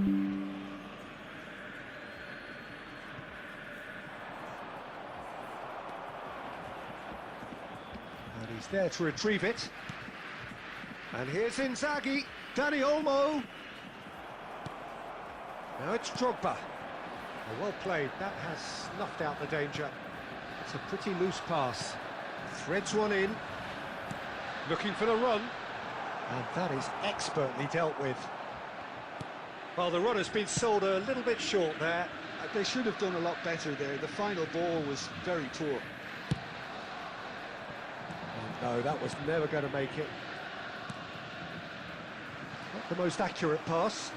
And he's there to retrieve it. And here's Inzaghi, Dani Olmo. Now it's Drogba. Well played, that has snuffed out the danger. It's a pretty loose pass. Threads one in. Looking for the run. And that is expertly dealt with. Well, the run has been sold a little bit short there. They should have done a lot better there. The final ball was very poor. Oh, no, that was never going to make it. Not the most accurate pass.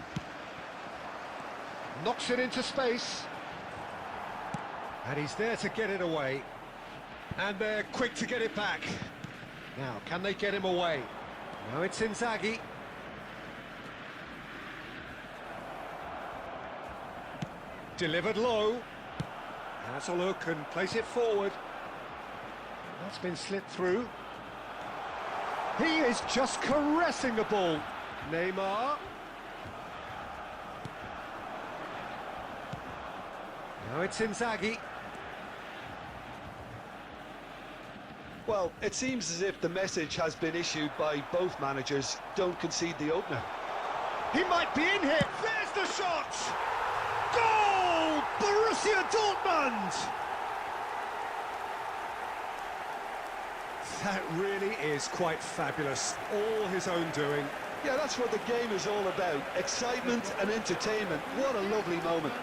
Knocks it into space. And he's there to get it away. And they're quick to get it back. Now, can they get him away? Now it's Inzaghi. Delivered low. Has a look and plays it forward. That's been slipped through. He is just caressing the ball. Neymar. Now it's Inzaghi. Well, it seems as if the message has been issued by both managers. Don't concede the opener. He might be in here. There's the shot! Goal! Borussia Dortmund! That really is quite fabulous. All his own doing. Yeah, that's what the game is all about. Excitement and entertainment. What a lovely moment.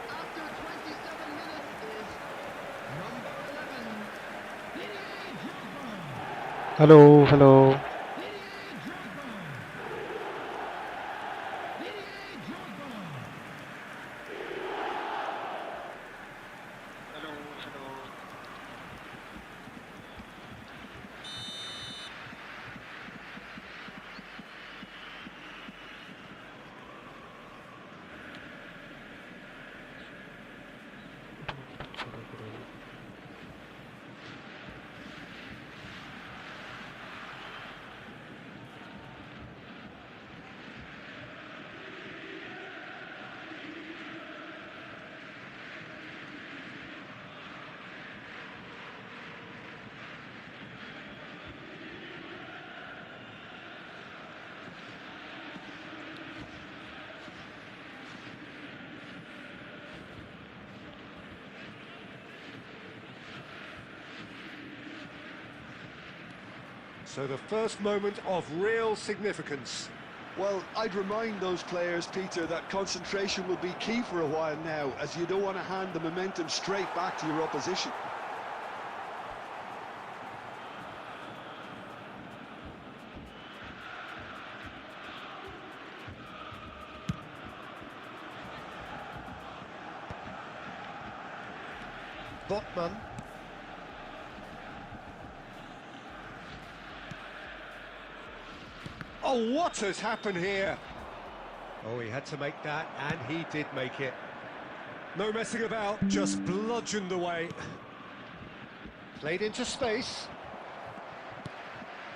After 27 minutes is number 11, Dinho. Hello, hello. So the first moment of real significance. Well, I'd remind those players, Peter, that concentration will be key for a while now, as you don't want to hand the momentum straight back to your opposition. Botman. Oh, what has happened here? Oh, he had to make that, and he did make it. No messing about, just bludgeoned away. Played into space.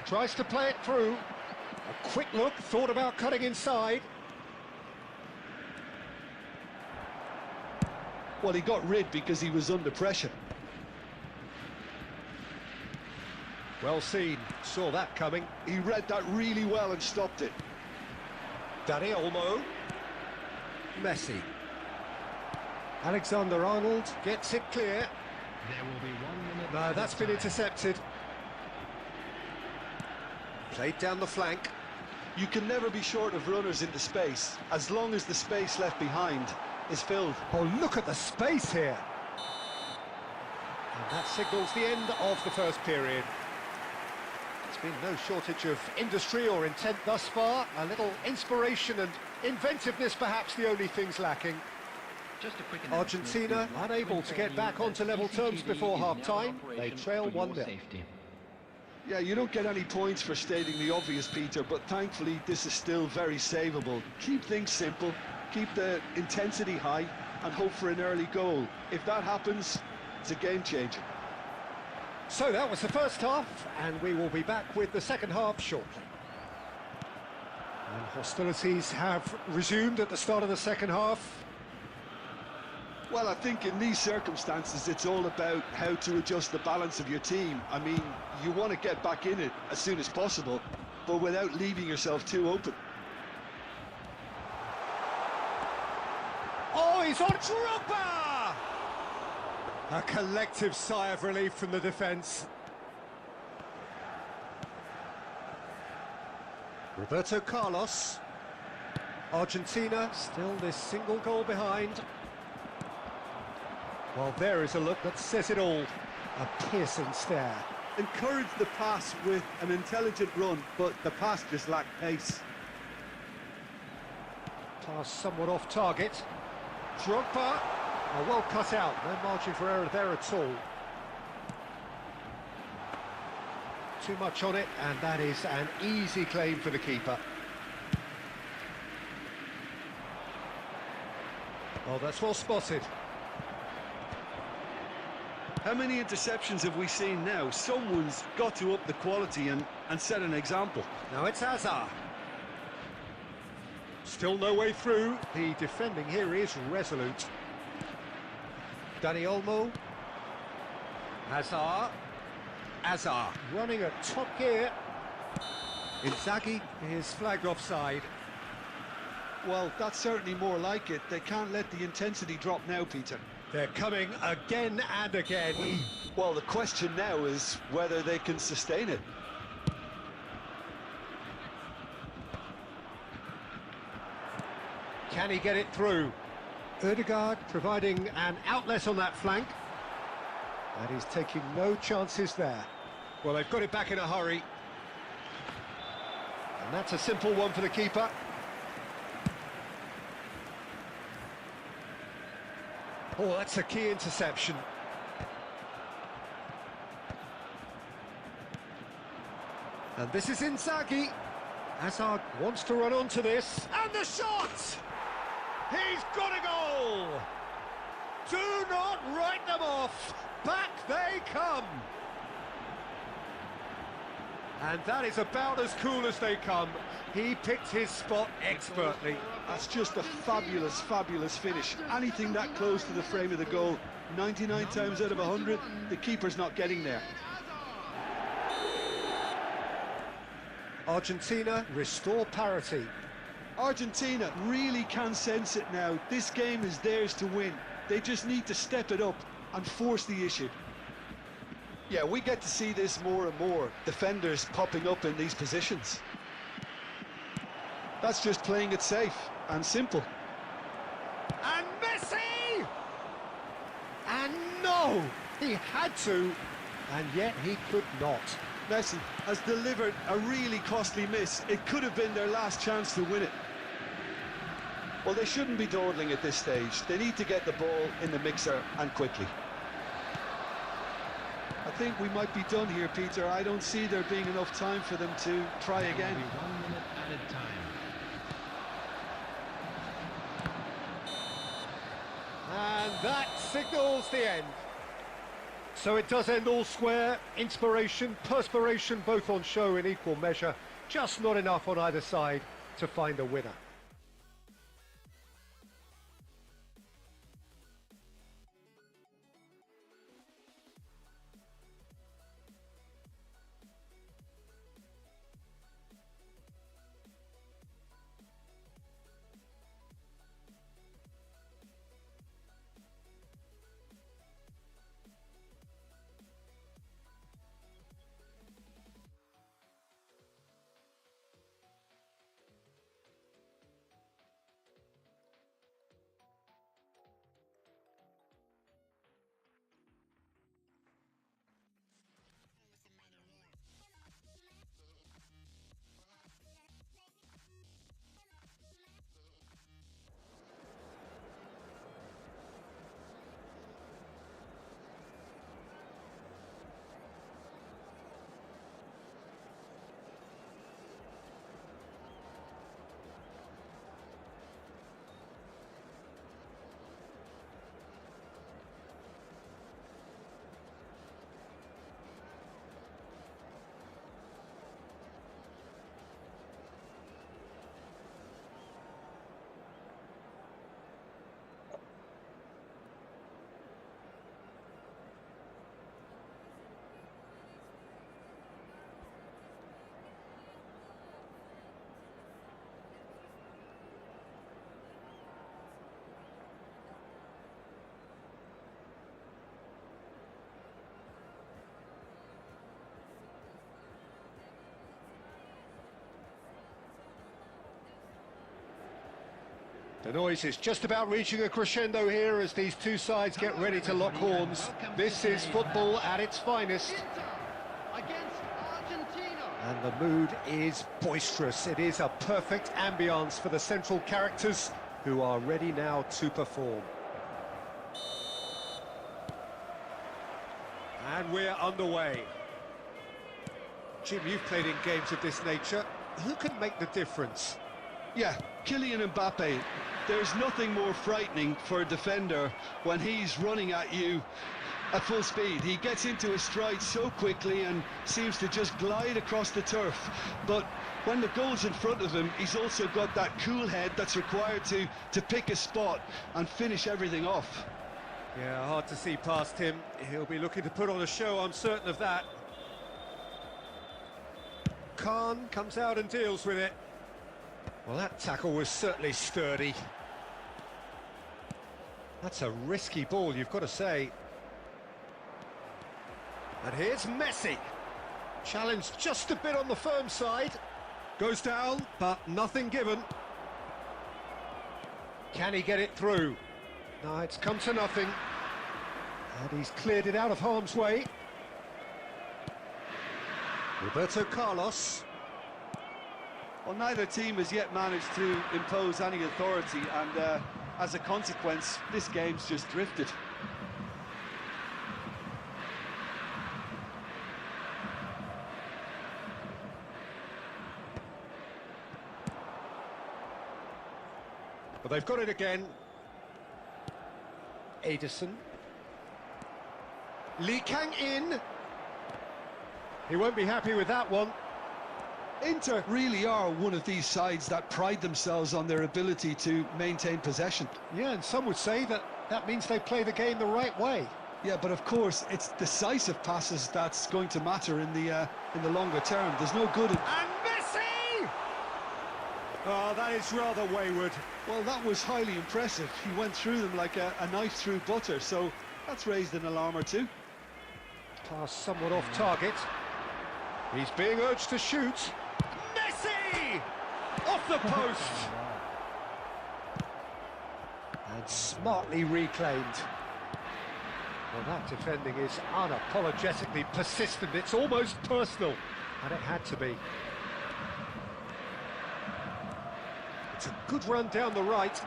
Tries to play it through. A quick look, thought about cutting inside. Well, he got rid because he was under pressure. Well seen, saw that coming. He read that really well and stopped it. Dani Olmo. Messi. Alexander-Arnold gets it clear. There will be 1 minute. No, that's been intercepted. Played down the flank. You can never be short of runners into space, as long as the space left behind is filled. Oh, look at the space here. And that signals the end of the first period. There's been no shortage of industry or intent thus far. A little inspiration and inventiveness, perhaps the only things lacking. Just a quick Argentina unable to get back onto level terms before half-time. They trail 1-0. Yeah, you don't get any points for stating the obvious, Peter, but thankfully this is still very savable. Keep things simple, keep the intensity high, and hope for an early goal. If that happens, it's a game changer. So that was the first half, and we will be back with the second half shortly. And hostilities have resumed at the start of the second half. Well, I think in these circumstances, it's all about how to adjust the balance of your team. I mean, you want to get back in it as soon as possible, but without leaving yourself too open. Oh, he's on Drogba! A collective sigh of relief from the defence. Roberto Carlos. Argentina still this single goal behind. Well, there is a look that says it all. A piercing stare. Encourage the pass with an intelligent run, but the pass just lacked pace. Pass somewhat off target. Drogba. Oh, well cut out. No margin for error there at all. Too much on it, and that is an easy claim for the keeper. Oh, that's well spotted. How many interceptions have we seen now? Someone's got to up the quality and set an example. Now it's Hazard. Still no way through. The defending here is resolute. Dani Olmo. Hazard running at top gear. Inzaghi is flagged offside. Well, that's certainly more like it. They can't let the intensity drop now, Peter. They're coming again and again. Well, the question now is whether they can sustain it. Can he get it through? Ødegaard providing an outlet on that flank. And he's taking no chances there. Well, they've got it back in a hurry. And that's a simple one for the keeper. Oh, that's a key interception. And this is Inzaghi. Hazard wants to run onto this. And the shot! He's got a goal! Do not write them off! Back they come! And that is about as cool as they come. He picked his spot expertly. That's just a fabulous, fabulous finish. Anything that close to the frame of the goal, 99 times out of 100, the keeper's not getting there. Argentina restore parity. Argentina really can sense it now. This game is theirs to win. They just need to step it up and force the issue. Yeah, we get to see this more and more. Defenders popping up in these positions. That's just playing it safe and simple. And Messi! And no! He had to, and yet he could not. Messi has delivered a really costly miss. It could have been their last chance to win it. Well, they shouldn't be dawdling at this stage. They need to get the ball in the mixer and quickly. I think we might be done here, Peter. I don't see there being enough time for them to try again. 1 minute added time. And that signals the end. So it does end all square. Inspiration, perspiration, both on show in equal measure. Just not enough on either side to find a winner. The noise is just about reaching a crescendo here as these two sides get ready to lock horns. This is football at its finest. Against Argentina. And the mood is boisterous. It is a perfect ambience for the central characters who are ready now to perform. And we're underway. Jim, you've played in games of this nature. Who can make the difference? Yeah, Kylian Mbappe. There's nothing more frightening for a defender when he's running at you at full speed. He gets into his stride so quickly and seems to just glide across the turf. But when the goal's in front of him, he's also got that cool head that's required to pick a spot and finish everything off. Yeah, hard to see past him. He'll be looking to put on a show, I'm certain of that. Khan comes out and deals with it. Well, that tackle was certainly sturdy. That's a risky ball, you've got to say. And here's Messi. Challenged just a bit on the firm side. Goes down, but nothing given. Can he get it through? No, it's come to nothing. And he's cleared it out of harm's way. Roberto Carlos. Well, neither team has yet managed to impose any authority, and as a consequence, this game's just drifted. But they've got it again. Ederson. Lee Kang in. He won't be happy with that one. Inter really are one of these sides that pride themselves on their ability to maintain possession. Yeah, and some would say that that means they play the game the right way. Yeah, but of course, it's decisive passes that's going to matter in the longer term. There's no good in... And Messi! Oh, that is rather wayward. Well, that was highly impressive. He went through them like a knife through butter, so that's raised an alarm or two. Pass somewhat off target. He's being urged to shoot. Messi! Off the post! And smartly reclaimed. Well, that defending is unapologetically persistent. It's almost personal. And it had to be. It's a good run down the right.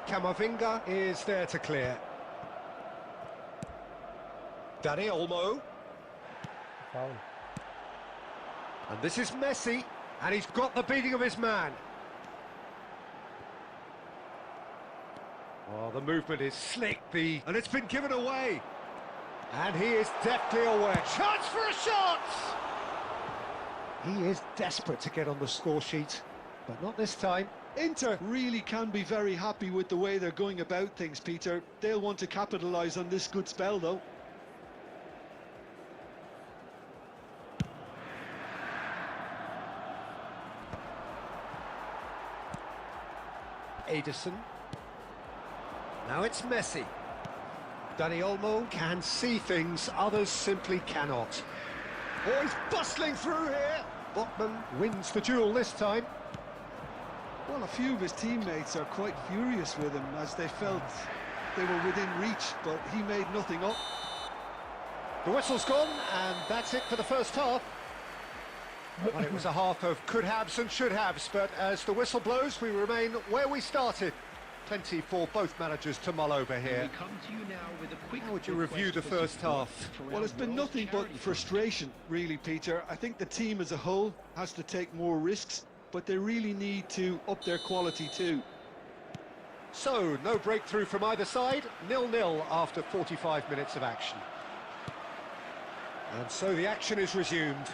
Camavinga is there to clear. Dani Olmo. Foul. And this is Messi, and he's got the beating of his man. Oh, the movement is slick, and it's been given away. And he is deftly away. Chance for a shot! He is desperate to get on the score sheet, but not this time. Inter really can be very happy with the way they're going about things, Peter. They'll want to capitalise on this good spell, though. Ederson. Now it's Messi. Dani Olmo can see things others simply cannot. Oh, he's bustling through here. Botman wins the duel this time. Well, a few of his teammates are quite furious with him as they felt they were within reach, but he made nothing up. The whistle's gone, and that's it for the first half. Well, it was a half of could-haves and should-haves, but as the whistle blows, we remain where we started. Plenty for both managers to mull over here. We come to you now with a quick How would you review the first half? Well, it's been nothing but frustration, really, Peter. I think the team as a whole has to take more risks, but they really need to up their quality too. So, no breakthrough from either side, 0-0 after 45 minutes of action. And so the action is resumed.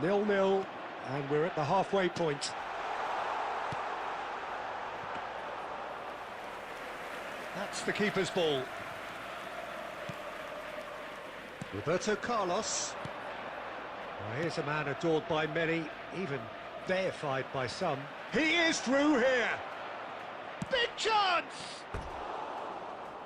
0-0, and we're at the halfway point. That's the keeper's ball. Roberto Carlos. Well, here's a man adored by many, even deified by some. He is through here! Big chance!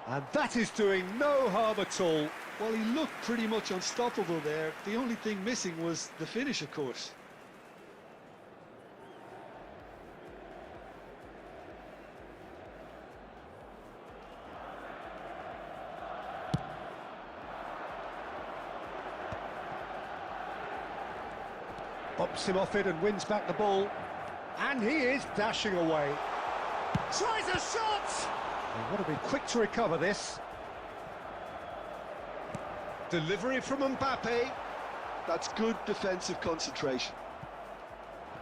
And that is doing no harm at all. Well, he looked pretty much unstoppable there. The only thing missing was the finish, of course. Bumps him off it and wins back the ball. And he is dashing away. Tries a shot! They want to be quick to recover this. Delivery from Mbappe. That's good defensive concentration.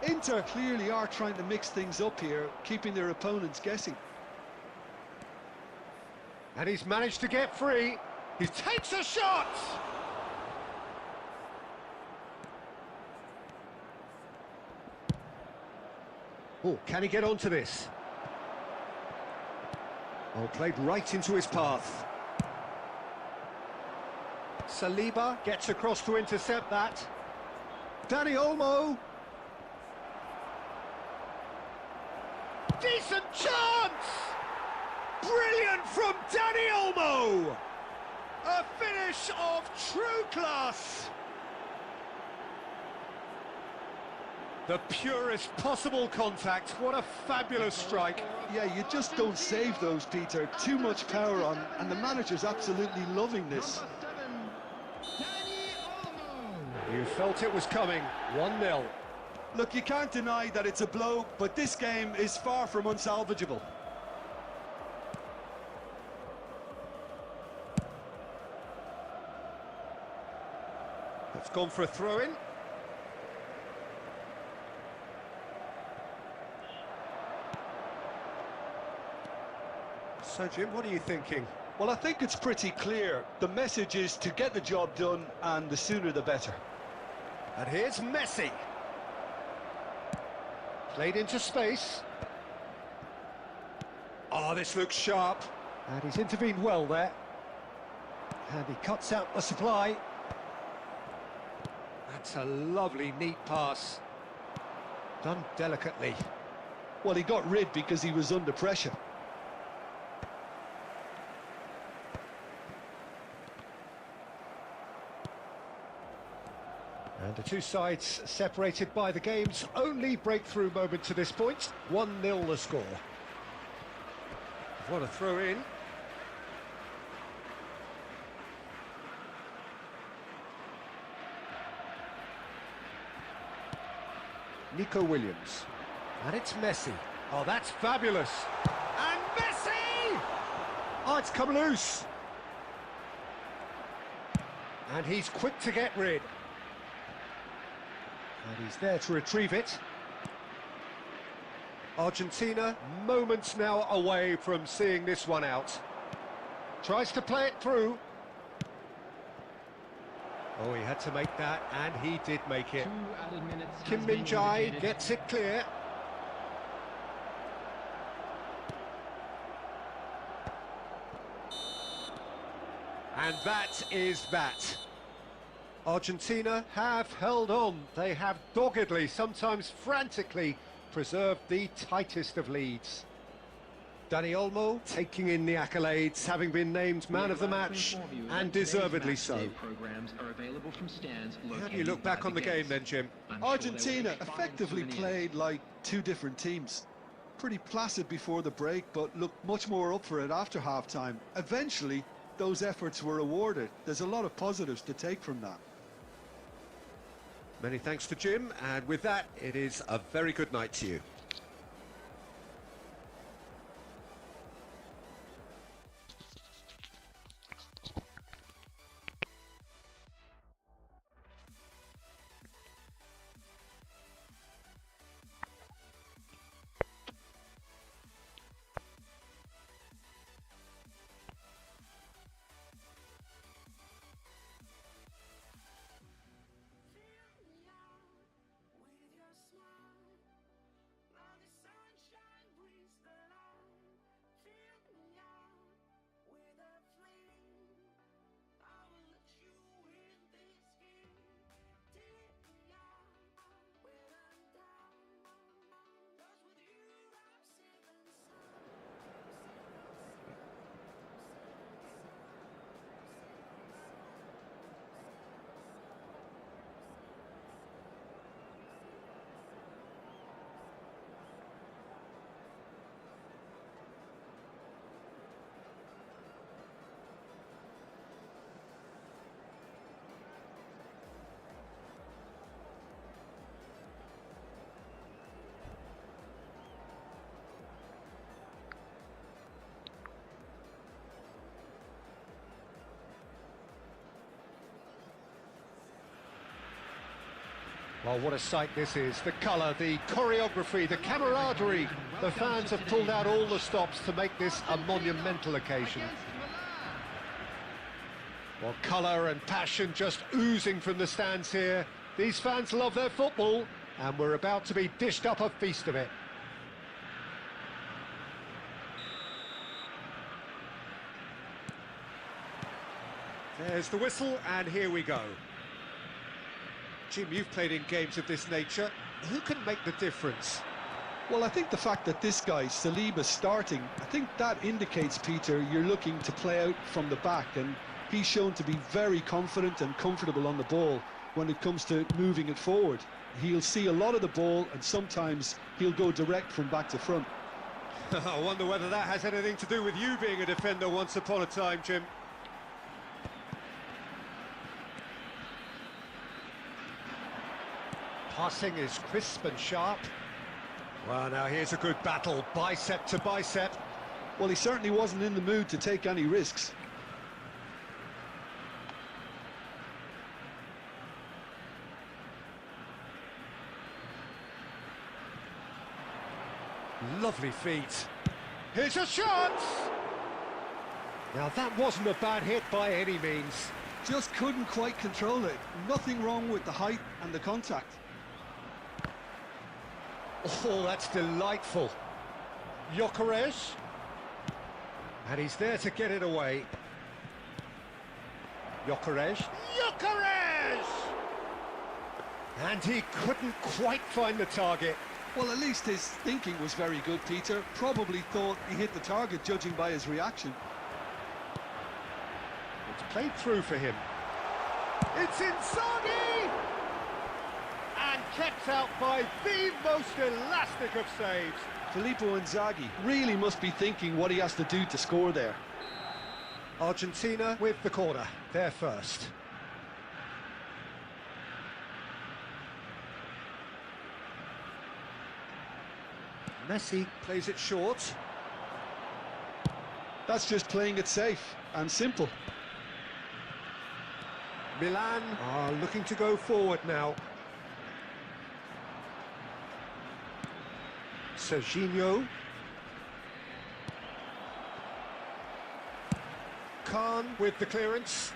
Inter clearly are trying to mix things up here, keeping their opponents guessing. And he's managed to get free. He takes a shot! Oh, can he get onto this? Oh, played right into his path. Saliba gets across to intercept that. Dani Olmo. Decent chance! Brilliant from Dani Olmo! A finish of true class! The purest possible contact. What a fabulous strike. Yeah, you just don't save those, Peter. Too much power on, and the manager's absolutely loving this. You felt it was coming. 1-0. Look, you can't deny that it's a blow, but this game is far from unsalvageable. It's gone for a throw-in. So, Jim, what are you thinking? Well, I think it's pretty clear. The message is to get the job done, and the sooner the better. And here's Messi. Played into space. Oh, this looks sharp. And he's intervened well there. And he cuts out the supply. That's a lovely, neat pass. Done delicately. Well, he got rid because he was under pressure. And the two sides separated by the game's only breakthrough moment to this point. 1-0 the score. What a throw in. Nico Williams. And it's Messi. Oh, that's fabulous. And Messi! Oh, it's come loose. And he's quick to get rid. And he's there to retrieve it. Argentina, moments now away from seeing this one out. Tries to play it through. Oh, he had to make that, and he did make it. Kim Min-jae gets it clear. And that is that. Argentina have held on. They have doggedly, sometimes frantically, preserved the tightest of leads. Dani Olmo taking in the accolades, having been named man of the match, and deservedly so. How do you look back on the game then, Jim? Argentina effectively played like two different teams. Pretty placid before the break, but looked much more up for it after half-time. Eventually, those efforts were awarded. There's a lot of positives to take from that. Many thanks to Jim, and with that, it is a very good night to you. Well, what a sight this is. The colour, the choreography, the camaraderie. The fans have pulled out all the stops to make this a monumental occasion. Well, colour and passion just oozing from the stands here. These fans love their football, and we're about to be dished up a feast of it. There's the whistle, and here we go. Jim, you've played in games of this nature. Who can make the difference? Well, I think the fact that this guy, Saliba's starting, I think that indicates, Peter, you're looking to play out from the back, and he's shown to be very confident and comfortable on the ball when it comes to moving it forward. He'll see a lot of the ball, and sometimes he'll go direct from back to front. I wonder whether that has anything to do with you being a defender once upon a time, Jim. Passing is crisp and sharp. Well, now here's a good battle, bicep to bicep. Well, he certainly wasn't in the mood to take any risks. Lovely feet. Here's a shot! Now that wasn't a bad hit by any means. Just couldn't quite control it. Nothing wrong with the height and the contact. Oh, that's delightful. Gyökeres. And he's there to get it away. Gyökeres. Gyökeres! And he couldn't quite find the target. Well, at least his thinking was very good, Peter. Probably thought he hit the target, judging by his reaction. It's played through for him. It's Inzaghi! And kept out by the most elastic of saves. Filippo Inzaghi really must be thinking what he has to do to score there. Argentina with the corner, they're first. Messi plays it short. That's just playing it safe and simple. Milan are looking to go forward now. Serginho. Khan with the clearance.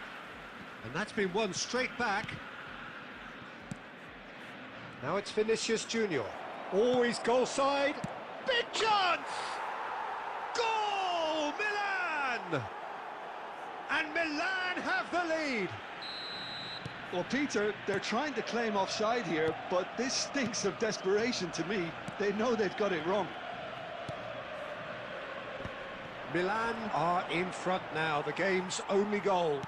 And that's been won straight back. Now it's Vinicius Junior. Always goal side. Big chance! Goal! Milan! And Milan have the lead. Well, Peter, they're trying to claim offside here, but this stinks of desperation to me. They know they've got it wrong. Milan are in front now, the game's only goal.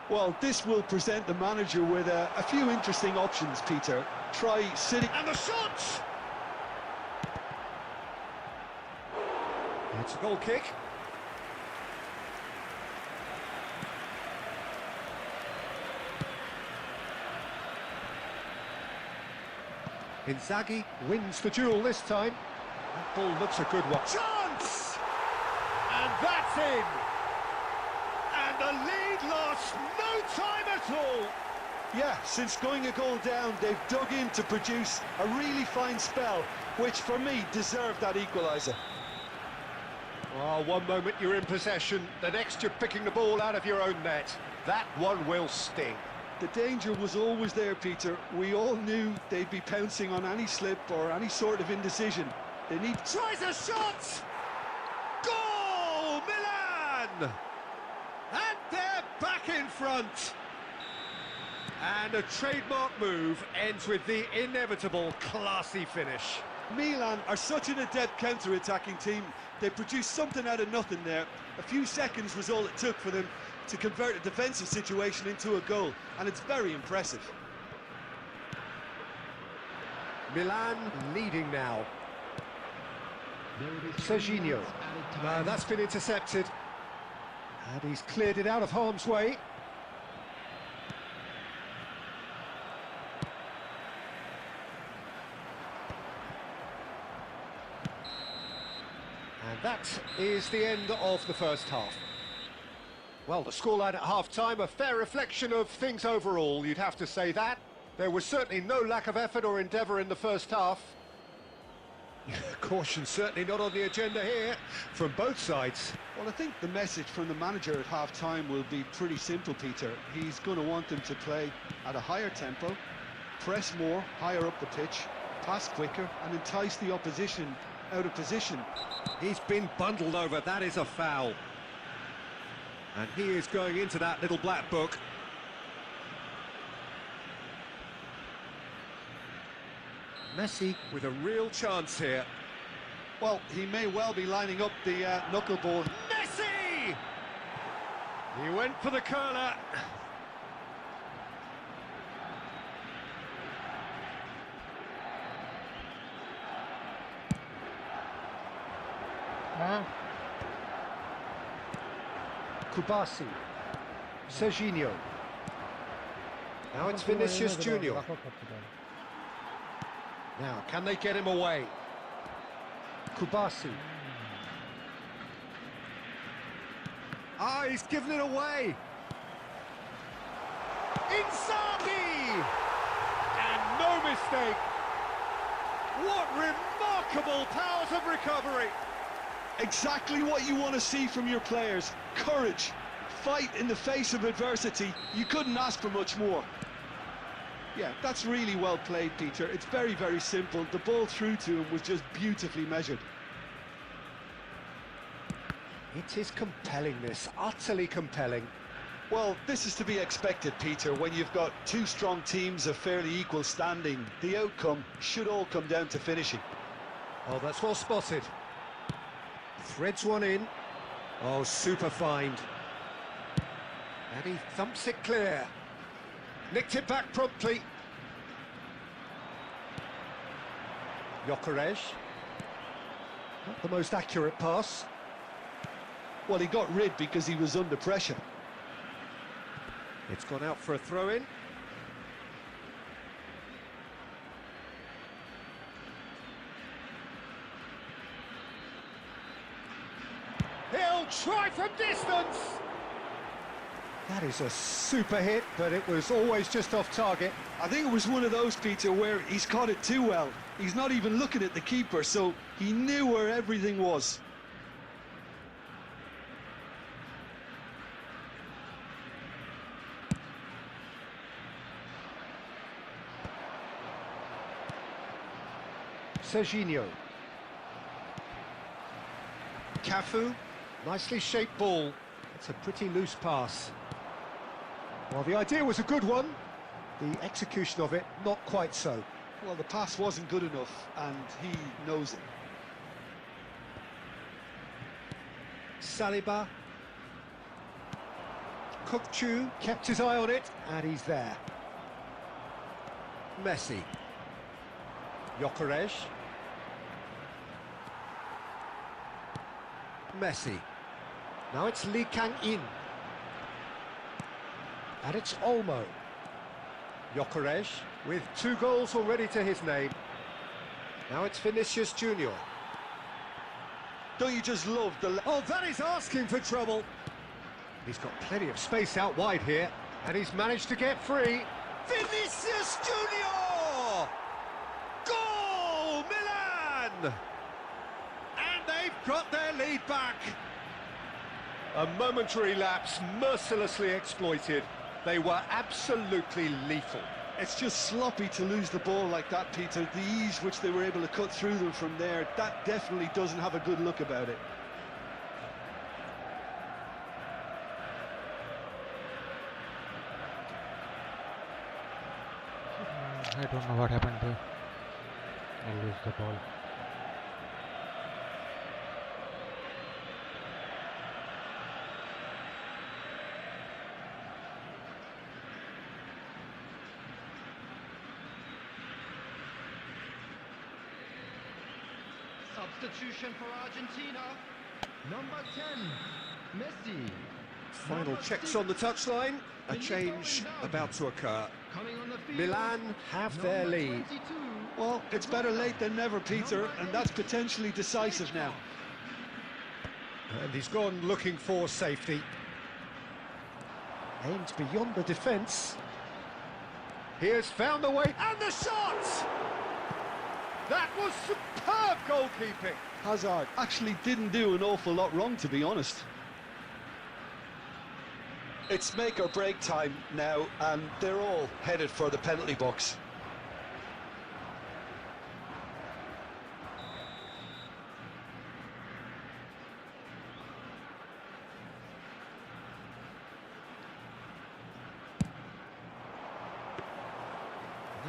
Well, this will present the manager with a few interesting options, Peter. Try sitting... And the shot! It's a goal kick. Inzaghi wins the duel this time. That ball looks a good one. Chance! And that's in! And the lead lost no time at all! Yeah, since going a goal down, they've dug in to produce a really fine spell, which for me deserved that equaliser. Oh, one moment you're in possession, the next you're picking the ball out of your own net. That one will sting. The danger was always there, Peter. We all knew they'd be pouncing on any slip or any sort of indecision. They need... Tries a shot! Goal! Milan! And they're back in front. And a trademark move ends with the inevitable classy finish. Milan are such an adept counter-attacking team. They produced something out of nothing there. A few seconds was all it took for them to convert a defensive situation into a goal, and it's very impressive. Milan leading now. Serginho. No, that's been intercepted. And he's cleared it out of harm's way. And that is the end of the first half. Well, the scoreline at half-time, a fair reflection of things overall, you'd have to say that. There was certainly no lack of effort or endeavour in the first half. Caution certainly not on the agenda here, from both sides. Well, I think the message from the manager at half-time will be pretty simple, Peter. He's going to want them to play at a higher tempo, press more, higher up the pitch, pass quicker, and entice the opposition out of position. He's been bundled over, that is a foul. And he is going into that little black book. Messi with a real chance here. Well, he may well be lining up the knuckleball. Messi! He went for the curler. Kubasi. Serginho. Now it's Vinicius Junior. Now, can they get him away? Kubasi. Ah, he's given it away. Inzaghi! And no mistake. What remarkable powers of recovery. Exactly what you want to see from your players. Courage, fight in the face of adversity. You couldn't ask for much more. Yeah, that's really well played, Peter. It's very, very simple. The ball through to him was just beautifully measured. It is compelling, this, utterly compelling. Well, this is to be expected, Peter, when you've got two strong teams of fairly equal standing. The outcome should all come down to finishing. Oh, that's well spotted. Threads one in. Oh, super find. And he thumps it clear. Nicked it back promptly. Gyökeres. Not the most accurate pass. Well, he got rid because he was under pressure. It's gone out for a throw-in. He'll try from distance! That is a super hit, but it was always just off target. I think it was one of those, Peter, where he's caught it too well. He's not even looking at the keeper, so he knew where everything was. Serginho. Cafu. Nicely shaped ball. It's a pretty loose pass. Well, the idea was a good one. The execution of it, not quite so. Well, the pass wasn't good enough, and he knows it. Saliba. Kukçu kept his eye on it, and he's there. Messi. Gyökeres. Messi. Now it's Lee Kang-in. And it's Olmo. Gyökeres with 2 goals already to his name. Now it's Vinicius Junior. Don't you just love the... Oh, that is asking for trouble. He's got plenty of space out wide here, and he's managed to get free. Vinicius Junior! Goal, Milan! And they've got their lead back. A momentary lapse, mercilessly exploited. They were absolutely lethal. It's just sloppy to lose the ball like that, Peter. The ease which they were able to cut through them from there, that definitely doesn't have a good look about it. I don't know what happened there. I lose the ball. Substitution for Argentina. Number 10, Messi. Final Number checks 6, on the touchline. A Dinho change about to occur. coming on the field. Milan have their Number lead. 22, Well, it's better late than never, Peter, and that's potentially decisive now. And he's gone looking for safety. Aimed beyond the defence. He has found the way, and the shot! That was superb goalkeeping. Hazard actually didn't do an awful lot wrong, to be honest. It's make or break time now, and they're all headed for the penalty box.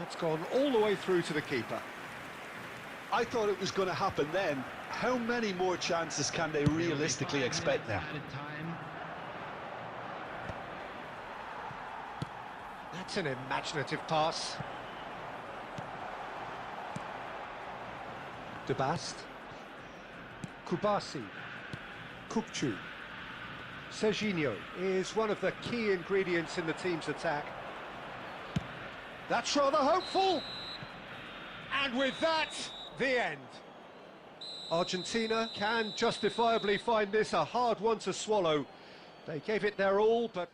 That's gone all the way through to the keeper. I thought it was going to happen then. How many more chances can they realistically expect now? Added time. That's an imaginative pass. Debast. Kubasi. Kupchu. Serginho is one of the key ingredients in the team's attack. That's rather hopeful. And with that, the end. Argentina can justifiably find this a hard one to swallow. They gave it their all, but...